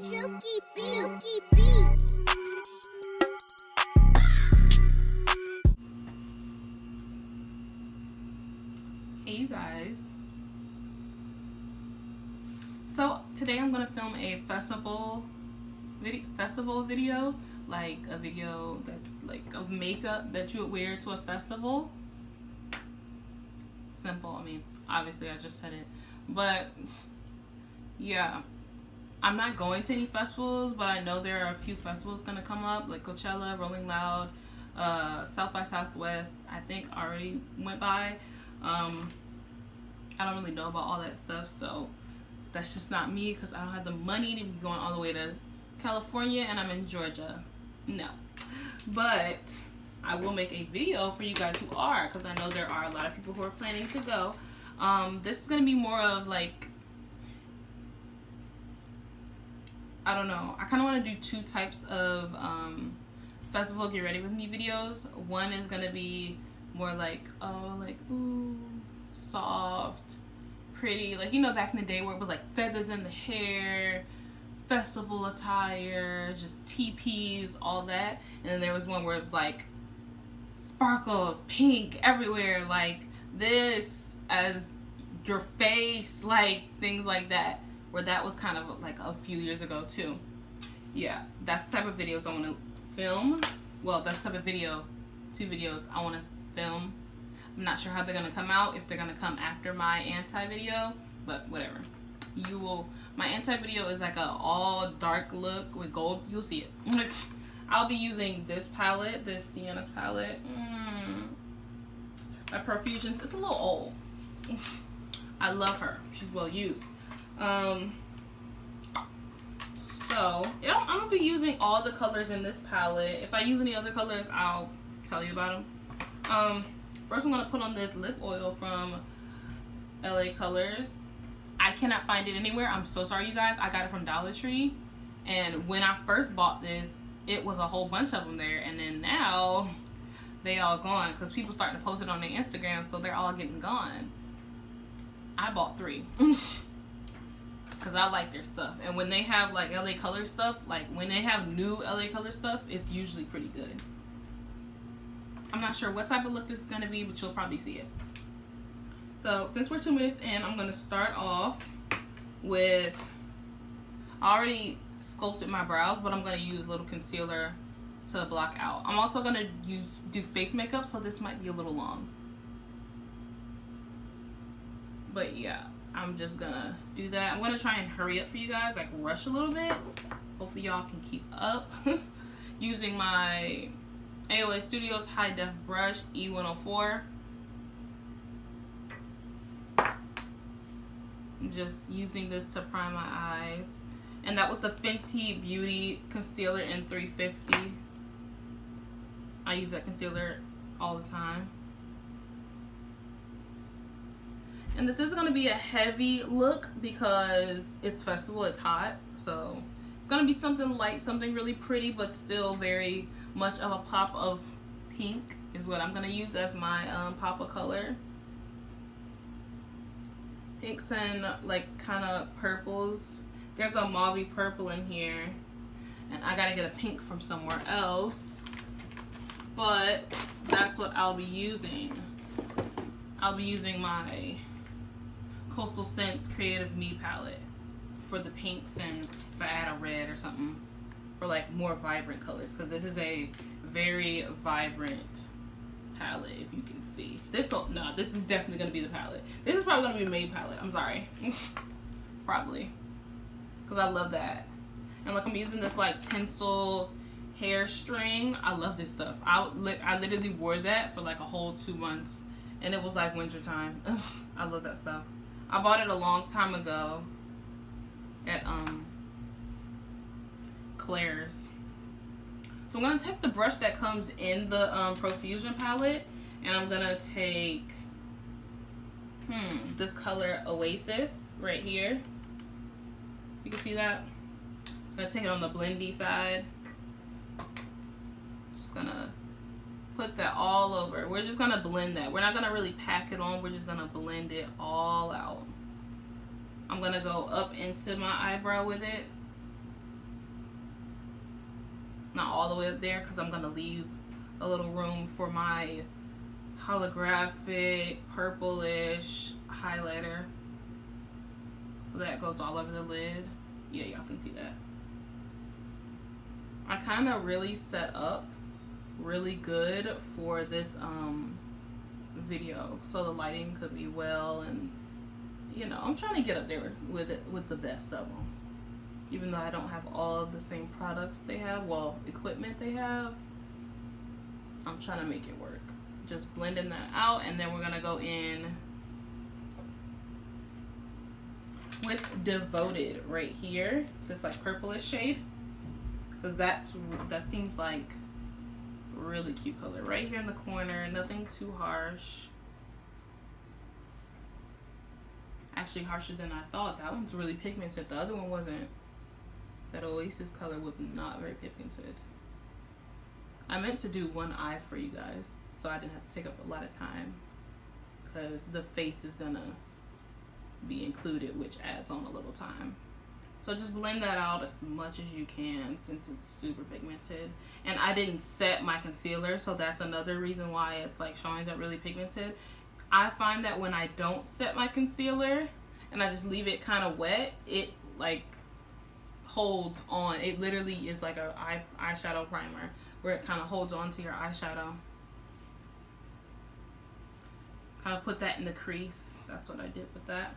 Hey you guys, so today I'm gonna film a festival video, like a video that of makeup that you would wear to a festival. Simple. I mean, obviously I just said it, but yeah, I'm not going to any festivals, but I know there are a few festivals gonna come up, like Coachella, Rolling Loud, South by Southwest. I think already went by. I don't really know about all that stuff, so that's just not me because I don't have the money to be going all the way to California and I'm in Georgia. No, but I will make a video for you guys who are, because I know there are a lot of people who are planning to go. This is gonna be more of like, I don't know, I kind of want to do two types of festival get ready with me videos. One is gonna be more like, oh, like, ooh, soft, pretty, like, you know, back in the day where it was like feathers in the hair, festival attire, just teepees, all that. And then there was one where it was like sparkles, pink everywhere, like this as your face, like things like that, where that was kind of like a few years ago too. Yeah, that's the type of videos I want to film. Well, that's the type of video, two videos I want to film. I'm not sure how they're gonna come out, if they're gonna come after my anti video, but whatever. You will, my anti video is like a all dark look with gold. You'll see it. I'll be using this palette, this Sienna's palette. My Profusions. It's a little old. I love her. She's well used. So yeah, I'm gonna be using all the colors in this palette. If I use any other colors, I'll tell you about them. First, I'm gonna put on this lip oil from LA Colors. I cannot find it anywhere. I'm so sorry, you guys. I got it from Dollar Tree, and when I first bought this, it was a whole bunch of them there, and then now they all gone because people starting to post it on their Instagram, so they're all getting gone. I bought 3 because I like their stuff, and when they have like LA Color stuff, like when they have new LA Color stuff, it's usually pretty good. I'm not sure what type of look this is going to be, but you'll probably see it. So since we're 2 minutes in, I'm going to start off with, I already sculpted my brows, but I'm going to use a little concealer to block out. I'm also going to do face makeup, so this might be a little long. But yeah, I'm just going to do that. I'm going to try and hurry up for you guys, like rush a little bit. Hopefully y'all can keep up. Using my AOA Studios High Def Brush E104. I'm just using this to prime my eyes. And that was the Fenty Beauty Concealer in 350. I use that concealer all the time. And this is going to be a heavy look because it's festival, it's hot. So it's going to be something light, something really pretty, but still very much of a pop of pink is what I'm going to use as my pop of color. Pinks and like kind of purples. There's a mauve purple in here, and I got to get a pink from somewhere else. But that's what I'll be using. I'll be using my Coastal Scents Creative Me palette for the pinks, and if I add a red or something for like more vibrant colors, because this is a very vibrant palette, if you can see. This is definitely going to be the palette. This is probably going to be a main palette. I'm sorry. Probably. Because I love that. And like I'm using this like tinsel hair string. I love this stuff. I literally wore that for like a whole 2 months. And it was like winter time. I love that stuff. I bought it a long time ago at Claire's. So I'm going to take the brush that comes in the Profusion palette, and I'm going to take this color Oasis right here. You can see that. I'm going to take it on the blendy side. Just going to put that all over. We're just going to blend that. We're not going to really pack it on. We're just going to blend it all out. I'm going to go up into my eyebrow with it. not all the way up there, because I'm gonna leave a little room for my holographic purplish highlighter, so that goes all over the lid. Yeah, y'all can see that. I kind of really set up really good for this video, so the lighting could be well, and you know, I'm trying to get up there with it, with the best of them, even though I don't have all of the same products they have, well, equipment they have. I'm trying to make it work. Just blending that out, and then we're gonna go in with Devoted right here, this like purplish shade, because that seems like a really cute color right here in the corner. Nothing too harsh, actually harsher than I thought. That one's really pigmented, the other one wasn't. That Oasis color was not very pigmented. I meant to do one eye for you guys, so I didn't have to take up a lot of time, because the face is gonna be included, which adds on a little time. So just blend that out as much as you can, since it's super pigmented. And I didn't set my concealer, so that's another reason why it's like showing up really pigmented. I find that when I don't set my concealer and I just leave it kind of wet, it like holds on. It literally is like a eyeshadow primer, where it kind of holds on to your eyeshadow. Kind of put that in the crease. That's what I did with that.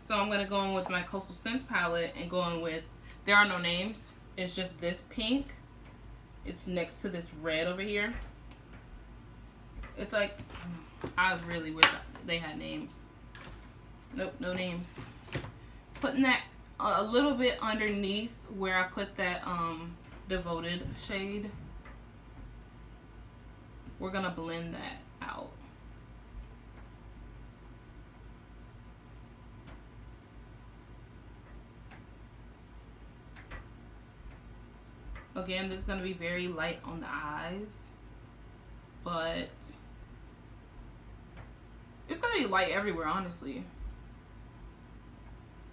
So I'm going to go in with my Coastal Scents palette and go in with There Are No Names. It's just this pink. It's next to this red over here. It's like, I really wish they had names. Nope, no names. Putting that a little bit underneath where I put that Devoted shade. We're gonna blend that out. Again, this is gonna be very light on the eyes, but it's gonna be light everywhere, honestly.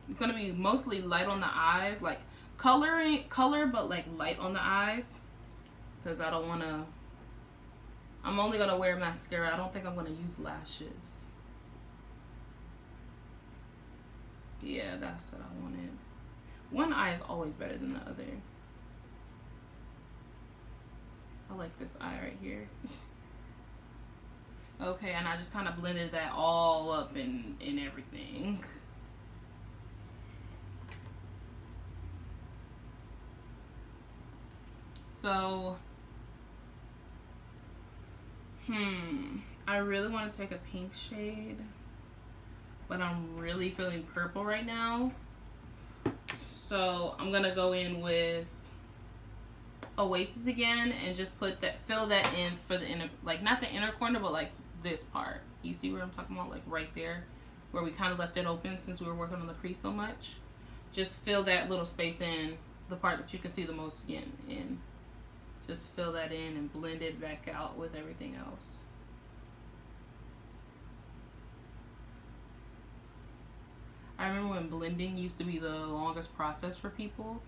It's gonna be mostly light on the eyes, like color, but like light on the eyes, because I don't wanna, I'm only gonna wear mascara. I don't think I'm gonna use lashes. Yeah, that's what I wanted. One eye is always better than the other. I like this eye right here. Okay, and I just kind of blended that all up in everything. So, I really want to take a pink shade, but I'm really feeling purple right now. So I'm gonna go in with Oasis again and just put that, fill that in for the inner, like not the inner corner, but like this part. You see where I'm talking about? Like right there, where we kind of left it open since we were working on the crease so much. Just fill that little space in, the part that you can see the most skin in. Just fill that in and blend it back out with everything else. I remember when blending used to be the longest process for people,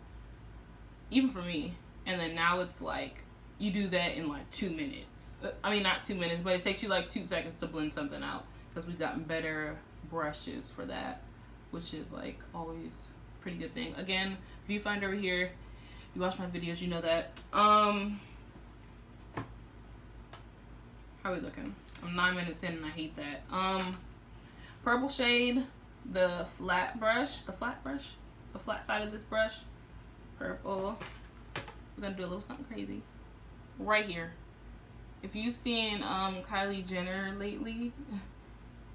even for me. And then now it's like, you do that in like 2 minutes. I mean, not 2 minutes, but it takes you like 2 seconds to blend something out, because we've gotten better brushes for that, which is like always a pretty good thing. Again, viewfinder over here. You watch my videos, you know that. How are we looking? I'm 9 minutes in and I hate that. Purple shade, the flat side of this brush. Purple. We're gonna do a little something crazy right here. If you've seen Kylie Jenner lately,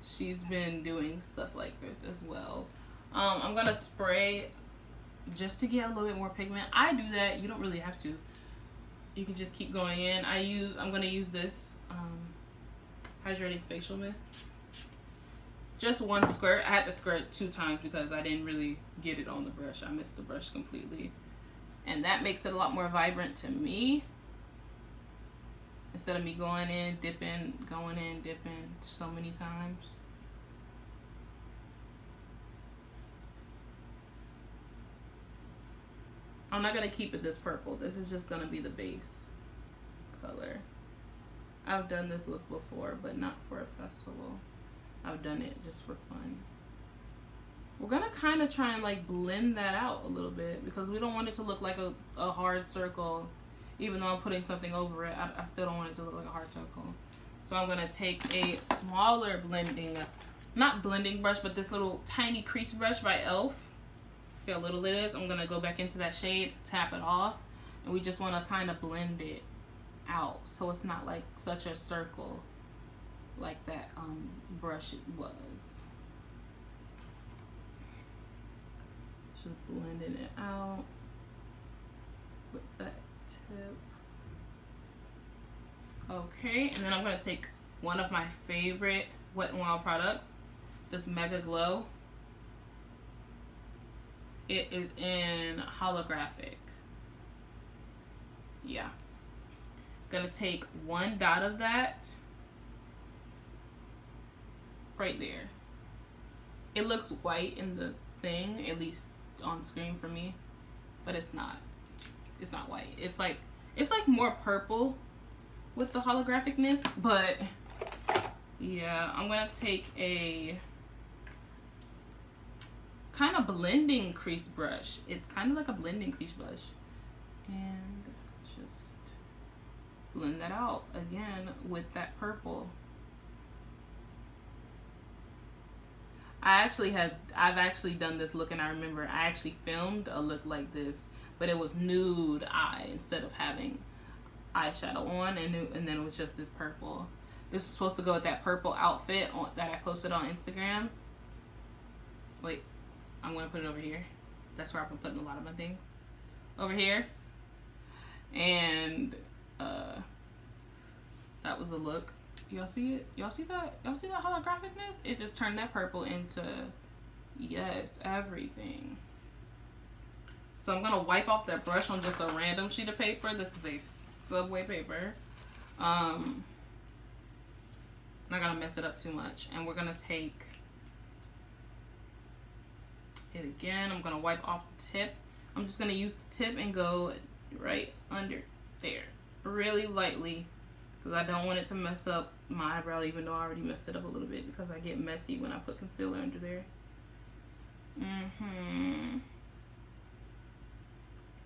she's been doing stuff like this as well. I'm gonna spray just to get a little bit more pigment. I do that. You don't really have to. You can just keep going in. I'm gonna use this hydrating facial mist. Just one squirt. I had to squirt 2 times because I didn't really get it on the brush. I missed the brush completely. And that makes it a lot more vibrant to me. Instead of me going in, dipping, going in, dipping so many times. I'm not going to keep it this purple. This is just going to be the base color. I've done this look before, but not for a festival. I've done it just for fun. We're going to kind of try and like blend that out a little bit because we don't want it to look like a hard circle. Even though I'm putting something over it, I still don't want it to look like a hard circle. So I'm going to take a smaller not blending brush, but this little tiny crease brush by e.l.f. See how little it is? I'm going to go back into that shade, tap it off, and we just want to kind of blend it out so it's not like such a circle like that brush was. Just blending it out with that tip. Okay, and then I'm going to take one of my favorite Wet n Wild products, this Mega Glow. It is in holographic. Yeah. Gonna take one dot of that right there. It looks white in the thing, at least on screen for me, but it's not. It's not white. It's like more purple with the holographicness, but yeah, I'm gonna take a kind of blending crease brush. It's kind of like a blending crease brush, and just blend that out again with that purple. I've actually done this look, and I remember I actually filmed a look like this, but it was nude eye instead of having eyeshadow on, and then it was just this purple. This is supposed to go with that purple outfit that I posted on Instagram. Wait, I'm gonna put it over here. That's where I've been putting a lot of my things. Over here. And that was the look. Y'all see it? Y'all see that? Y'all see that holographicness? It just turned that purple into, yes, everything. So I'm gonna wipe off that brush on just a random sheet of paper. This is a Subway paper. I'm not gonna mess it up too much. And we're gonna take it again. I'm gonna wipe off the tip. I'm just gonna use the tip and go right under there, really lightly, because I don't want it to mess up my eyebrow, even though I already messed it up a little bit because I get messy when I put concealer under there.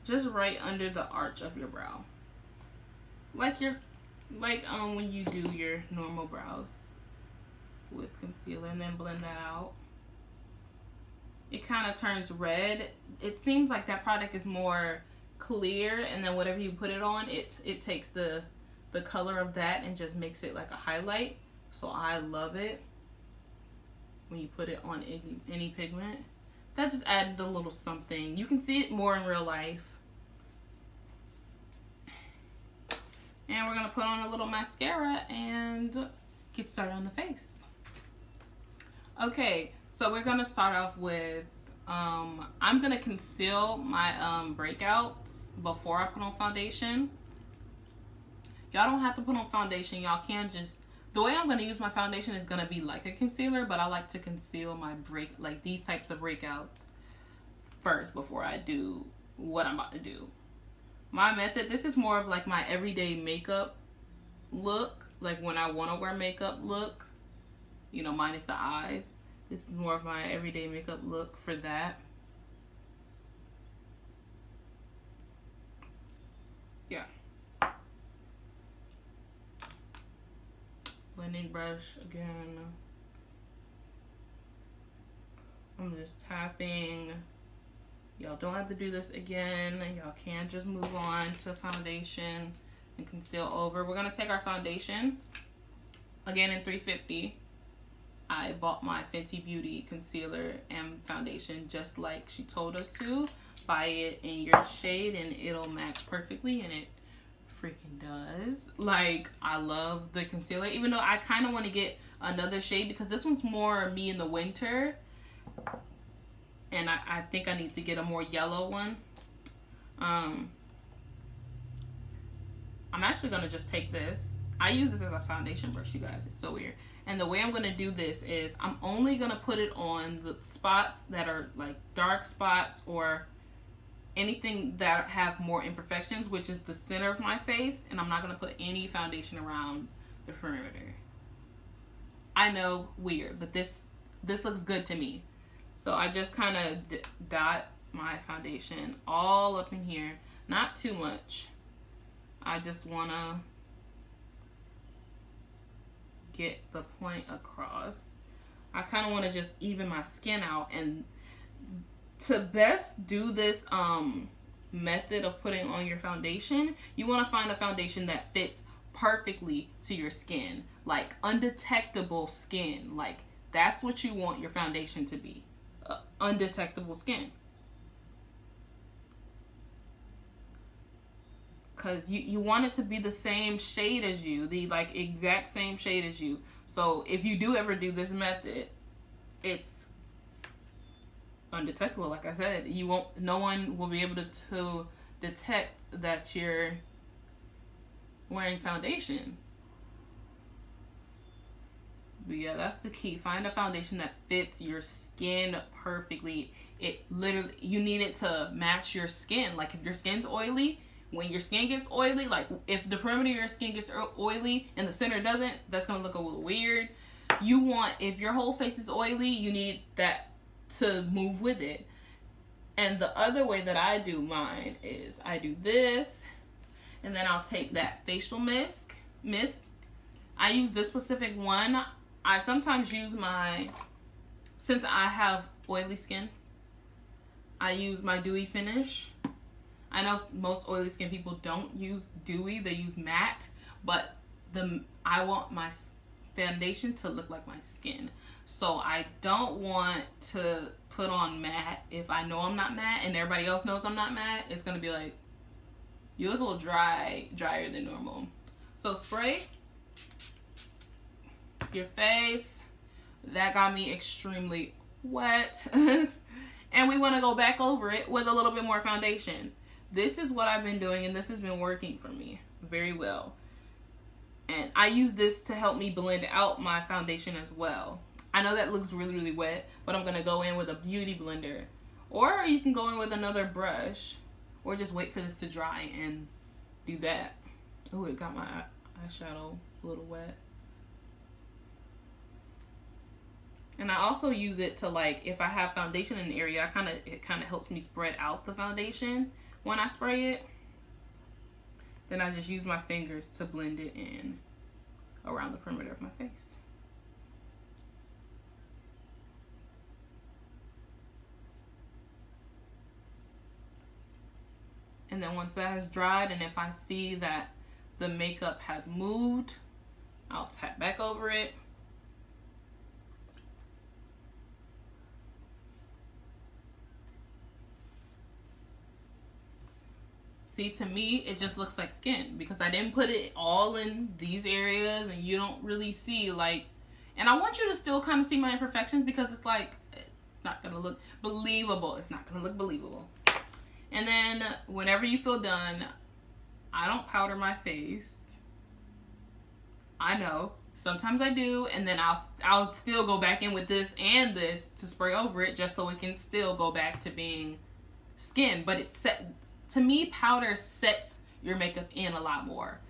Just right under the arch of your brow, like when you do your normal brows with concealer, and then blend that out. It kind of turns red. It seems like that product is more clear, and then whatever you put it on, it takes the color of that and just makes it like a highlight. So I love it when you put it on any pigment. That just added a little something. You can see it more in real life. And we're gonna put on a little mascara and get started on the face. Okay, so we're gonna start off with, I'm gonna conceal my breakouts before I put on foundation. Y'all don't have to put on foundation. Y'all can just, the way I'm gonna use my foundation is gonna be like a concealer, but I like to conceal my like these types of breakouts first before I do what I'm about to do. My method, this is more of like my everyday makeup look, like when I want to wear makeup look, you know, minus the eyes. This is more of my everyday makeup look for that. Yeah. Blending brush again. I'm just tapping. Y'all don't have to do this again. Y'all can just move on to foundation and conceal over. We're gonna take our foundation again in 350. I bought my Fenty Beauty concealer and foundation just like she told us to. Buy it in your shade and it'll match perfectly, and it freaking does. Like, I love the concealer, even though I kind of want to get another shade because this one's more me in the winter. And I think I need to get a more yellow one. I'm actually going to just take this. I use this as a foundation brush, you guys. It's so weird. And the way I'm going to do this is I'm only going to put it on the spots that are like dark spots or anything that have more imperfections, which is the center of my face, and I'm not going to put any foundation around the perimeter. I know, weird, but this looks good to me. So I just kind of dot my foundation all up in here. Not too much. I just want to get the point across. I kind of want to just even my skin out. And to best do this method of putting on your foundation, you want to find a foundation that fits perfectly to your skin, like undetectable skin. Like that's what you want your foundation to be, undetectable skin. Because you want it to be the same shade as you, the like exact same shade as you. So if you do ever do this method, it's undetectable. Like I said, no one will be able to detect that you're wearing foundation. But yeah, that's the key. Find a foundation that fits your skin perfectly. It literally, you need it to match your skin. Like if your skin's oily, when your skin gets oily, like if the perimeter of your skin gets oily and the center doesn't, that's gonna look a little weird. You want, if your whole face is oily, you need that to move with it. And the other way that I do mine is I do this, and then I'll take that facial mist. I use this specific one. I sometimes use since I have oily skin, I use my dewy finish. I know most oily skin people don't use dewy, they use matte, but I want my foundation to look like my skin. So I don't want to put on matte if I know I'm not matte and everybody else knows I'm not matte. It's gonna be like, you look a little drier than normal. So spray your face. That got me extremely wet. And we want to go back over it with a little bit more foundation. This is what I've been doing, and this has been working for me very well. And I use this to help me blend out my foundation as well. I know that looks really, really wet, but I'm going to go in with a beauty blender. Or you can go in with another brush, or just wait for this to dry and do that. Oh, it got my eyeshadow a little wet. And I also use it to, like, if I have foundation in an area, it kind of helps me spread out the foundation when I spray it. Then I just use my fingers to blend it in around the perimeter of my face. And then once that has dried, and if I see that the makeup has moved, I'll tap back over it. See, to me, it just looks like skin because I didn't put it all in these areas, and you don't really see, like, and I want you to still kind of see my imperfections because it's like, it's not going to look believable. It's not going to look believable. And then whenever you feel done, I don't powder my face. I know. Sometimes I do, and then I'll still go back in with this and this to spray over it just so it can still go back to being skin. But it's set. To me, powder sets your makeup in a lot more.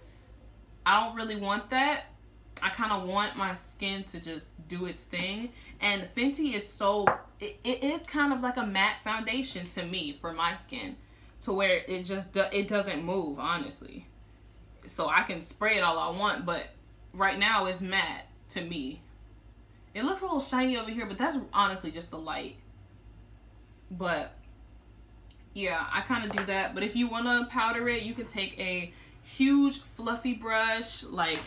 I don't really want that. I kind of want my skin to just do its thing. And Fenty is it is kind of like a matte foundation to me for my skin, to where it doesn't move, honestly. So I can spray it all I want, but right now it's matte to me. It looks a little shiny over here, but that's honestly just the light. But yeah, I kind of do that. But if you want to powder it, you can take a huge fluffy brush, like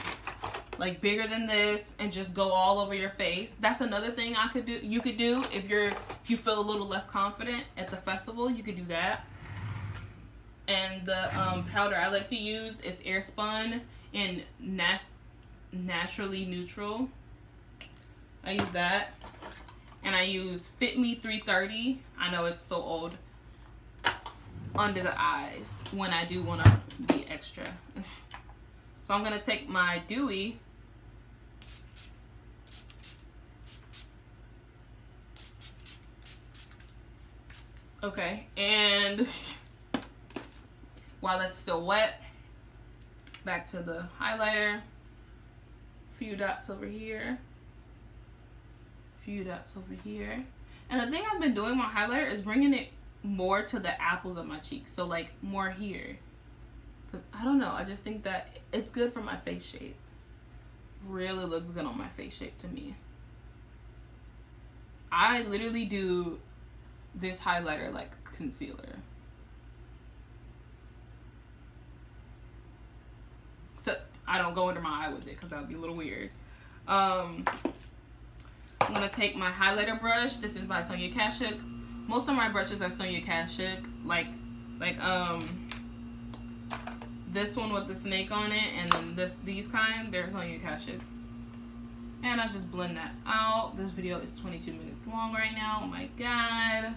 bigger than this, and just go all over your face. That's another thing you could do if you feel a little less confident at the festival. You could do that. And the powder I like to use is Airspun in Naturally Neutral. I use that. And I use Fit Me 330. I know it's so old. Under the eyes when I do want to be extra. So I'm going to take my dewy okay, and while it's still wet. Back to the highlighter. Few dots over here. Few dots over here. And the thing I've been doing with my highlighter is bringing it more to the apples of my cheeks. So like more here. Cause I don't know, I just think that it's good for my face shape. Really looks good on my face shape to me. I literally do this highlighter like concealer. Except I don't go under my eye with it because that would be a little weird. I'm gonna take my highlighter brush. This is by Sonia Kashuk. Most of my brushes are Sonia Kashuk. Like this one with the snake on it, and then these kind, they're Sonia Kashuk. And I just blend that out. This video is 22 minutes long right now. Oh my god.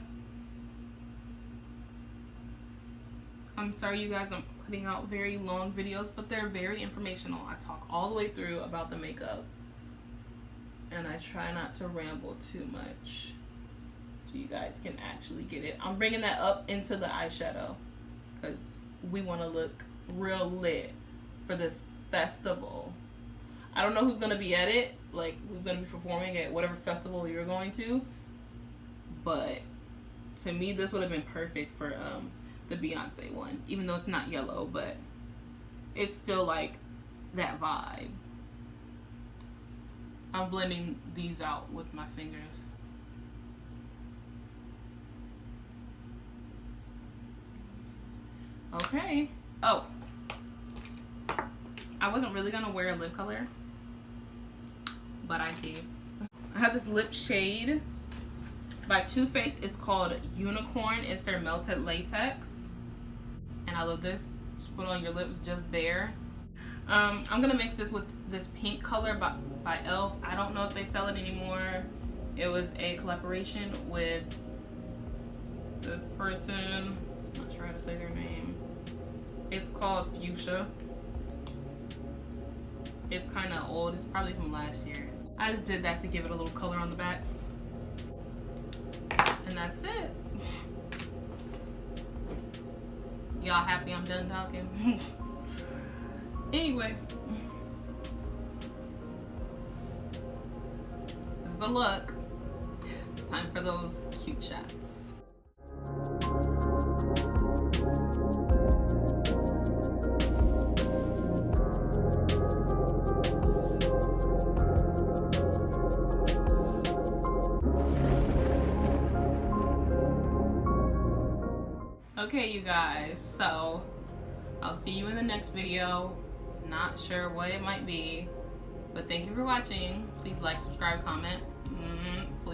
I'm sorry you guys, I'm putting out very long videos, but they're very informational. I talk all the way through about the makeup. And I try not to ramble too much so you guys can actually get it. I'm bringing that up into the eyeshadow because we want to look real lit for this festival. I don't know who's going to be at it, like who's going to be performing at whatever festival you're going to, but to me this would have been perfect for the Beyonce one, even though it's not yellow, but it's still like that vibe. I'm blending these out with my fingers. Okay. Oh, I wasn't really gonna wear a lip color, but I did. I have this lip shade by Too Faced. It's called Unicorn. It's their melted latex, and I love this. Just put on your lips, just bare. I'm gonna mix this with this pink color by e.l.f. I don't know if they sell it anymore. It was a collaboration with this person. I'm not sure how to say their name. It's called Fuchsia. It's kind of old. It's probably from last year. I just did that to give it a little color on the back. And that's it. Y'all happy I'm done talking? Anyway. This is the look. Time for those cute shots. Okay, you guys, so I'll see you in the next video. Not sure what it might be, but thank you for watching. Please like, subscribe, comment. Please.